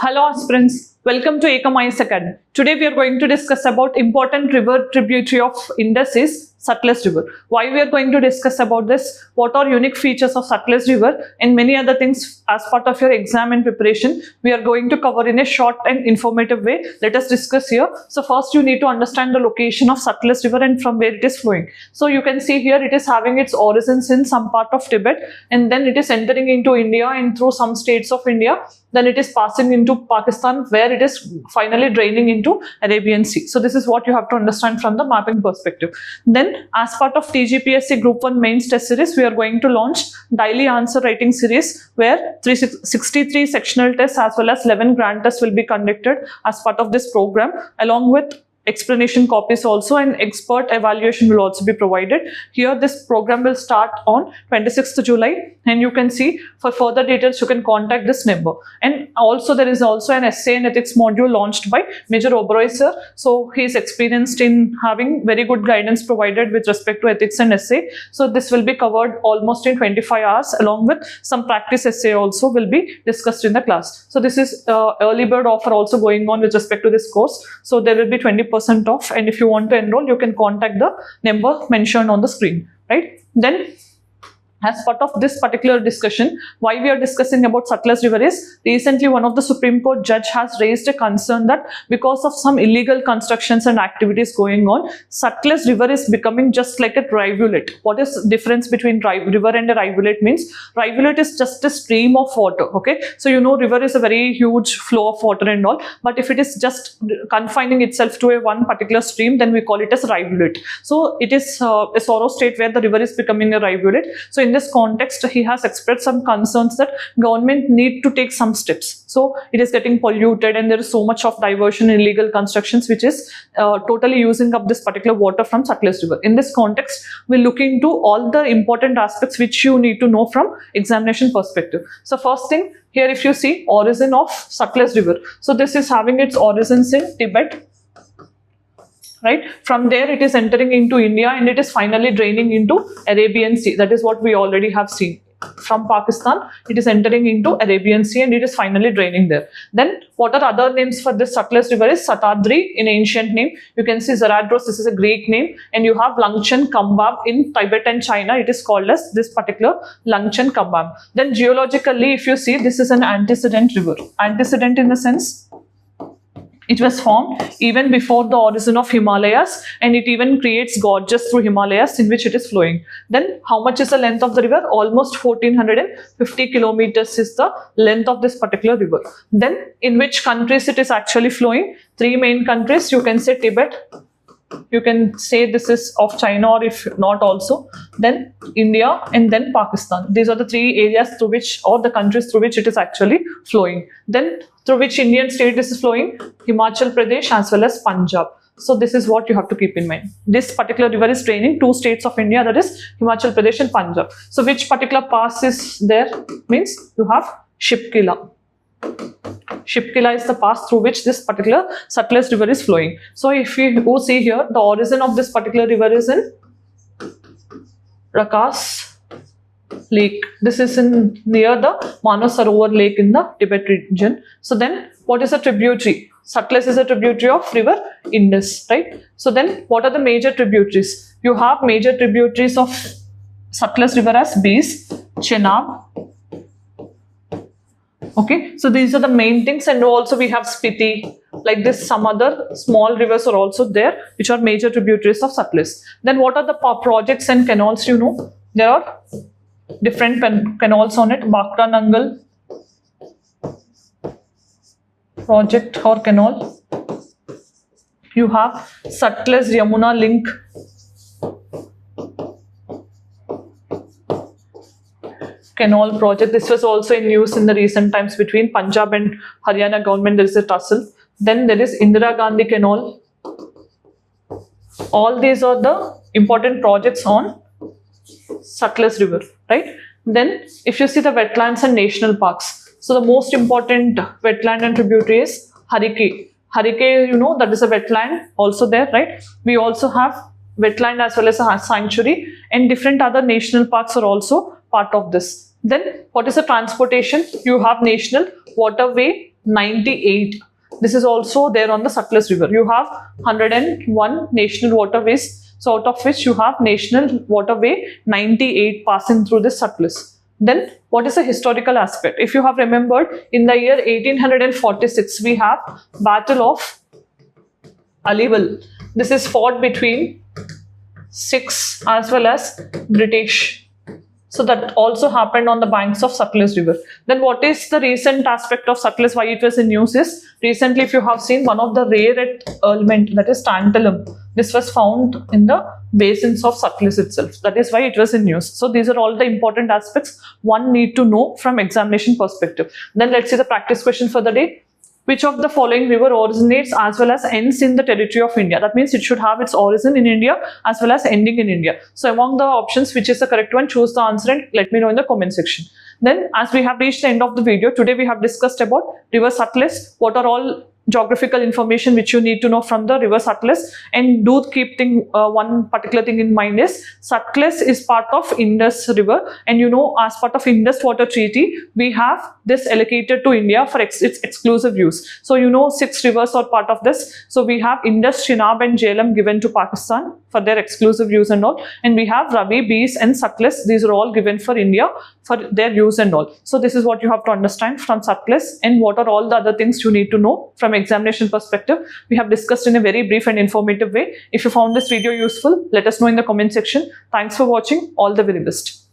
Hello aspirants, welcome to Ekam IAS Academy. Today we are going to discuss about important river tributary of Indus is Satluj River. Why we are going to discuss about this, what are unique features of Satluj River and many other things as part of your exam and preparation we are going to cover in a short and informative way. Let us discuss here. So first you need to understand the location of Satluj River and from where it is flowing. So you can see here it is having its origins in some part of Tibet and then it is entering into India and through some states of India. Then it is passing into Pakistan where it is finally draining into Arabian Sea. So this is what you have to understand from the mapping perspective. Then as part of TGPSC Group 1 Mains Test Series, we are going to launch daily answer writing series where 363 sectional tests as well as 11 grand tests will be conducted as part of this program, along with explanation copies also, and expert evaluation will also be provided. Here this program will start on 26th July and you can see for further details you can contact this number. And also there is also an essay and ethics module launched by Major Oberoi sir. So he is experienced in having very good guidance provided with respect to ethics and essay. So this will be covered almost in 25 hours along with some practice essay also will be discussed in the class. So this is early bird offer also going on with respect to this course. So there will be 20% off, and if you want to enroll you can contact the number mentioned on the screen, right? Then as part of this particular discussion, why we are discussing about Satluj River is recently one of the Supreme Court judge has raised a concern that because of some illegal constructions and activities going on, Satluj River is becoming just like a rivulet. What is the difference between river and a rivulet means? Rivulet is just a stream of water, okay? So you know river is a very huge flow of water and all, but if it is just confining itself to a one particular stream, then we call it as rivulet. So it is a sorrow state where the river is becoming a rivulet. So in this context, he has expressed some concerns that government need to take some steps. So it is getting polluted and there is so much of diversion in illegal constructions which is totally using up this particular water from Satluj River. In this context, we'll look into all the important aspects which you need to know from examination perspective. So first thing, here if you see origin of Satluj River. So this is having its origins in Tibet. Right? From there it is entering into India and it is finally draining into Arabian Sea. That is what we already have seen. From Pakistan, it is entering into Arabian Sea and it is finally draining there. Then what are other names for this Satluj River is Satadri in ancient name. You can see Zaradros, this is a Greek name, and you have Langchen Kambam in Tibet and China. It is called as this particular Langchen Kambam. Then geologically, if you see, this is an antecedent river. Antecedent in the sense it was formed even before the origin of Himalayas, and it even creates gorges through Himalayas in which it is flowing. Then how much is the length of the river? Almost 1450 kilometers is the length of this particular river. Then in which countries it is actually flowing? Three main countries. You can say Tibet. You can say this is of China, or if not also, then India and then Pakistan. These are the three areas through which, or the countries through which it is actually flowing. Then through which Indian state this is flowing? Himachal Pradesh as well as Punjab. So this is what you have to keep in mind. This particular river is draining two states of India, that is Himachal Pradesh and Punjab. So which particular pass is there? Means you have Shipkila. Shipkila is the pass through which this particular Satluj River is flowing. So if you go see here, the origin of this particular river is in Rakas Lake. This is in near the Manas Sarovar Lake in the Tibet region. So then what is a tributary? Satluj is a tributary of river Indus, right? So then what are the major tributaries? You have major tributaries of Satluj River as Beas, Chenab. Okay, so these are the main things, and also we have Spiti, like this. Some other small rivers are also there which are major tributaries of Satluj. Then what are the projects and canals? You know, there are different canals on it. Bhakra Nangal project or canal. You have Satluj Yamuna link. Canal project. This was also in use in the recent times between Punjab and Haryana government. There is a tussle. Then there is Indira Gandhi Canal. All these are the important projects on Satluj River, right? Then if you see the wetlands and national parks. So the most important wetland and tributary is Harike. Harike, you know, that is a wetland also there, right? We also have wetland as well as a sanctuary, and different other national parks are also part of this. Then what is the transportation? You have national waterway 98. This is also there on the Sutlej River. You have 101 national waterways, so out of which you have national waterway 98 passing through this Sutlej. Then what is the historical aspect? If you have remembered, in the year 1846 we have Battle of Aliwal. This is fought between Sikhs as well as British. So that also happened on the banks of Sutlej River. Then what is the recent aspect of Sutlej, why it was in news is, recently if you have seen, one of the rare earth element, that is tantalum, this was found in the basins of Sutlej itself. That is why it was in news. So these are all the important aspects one need to know from examination perspective. Then let's see the practice question for the day. Which of the following river originates as well as ends in the territory of India? That means it should have its origin in India as well as ending in India. So among the options, which is the correct one, choose the answer and let me know in the comment section. Then as we have reached the end of the video, today we have discussed about river Sutlej, what are all geographical information which you need to know from the river Sutlej, and do keep one particular thing in mind is Sutlej is part of Indus River, and you know, as part of Indus Water Treaty we have this allocated to India for its exclusive use. So you know 6 rivers are part of this. So we have Indus, Chenab and Jhelum given to Pakistan for their exclusive use and all, and we have Ravi, Beas and Sutlej. These are all given for India for their use and all. So this is what you have to understand from Sutlej, and what are all the other things you need to know from examination perspective. We have discussed in a very brief and informative way. If you found this video useful, let us know in the comment section. Thanks for watching. All the very best.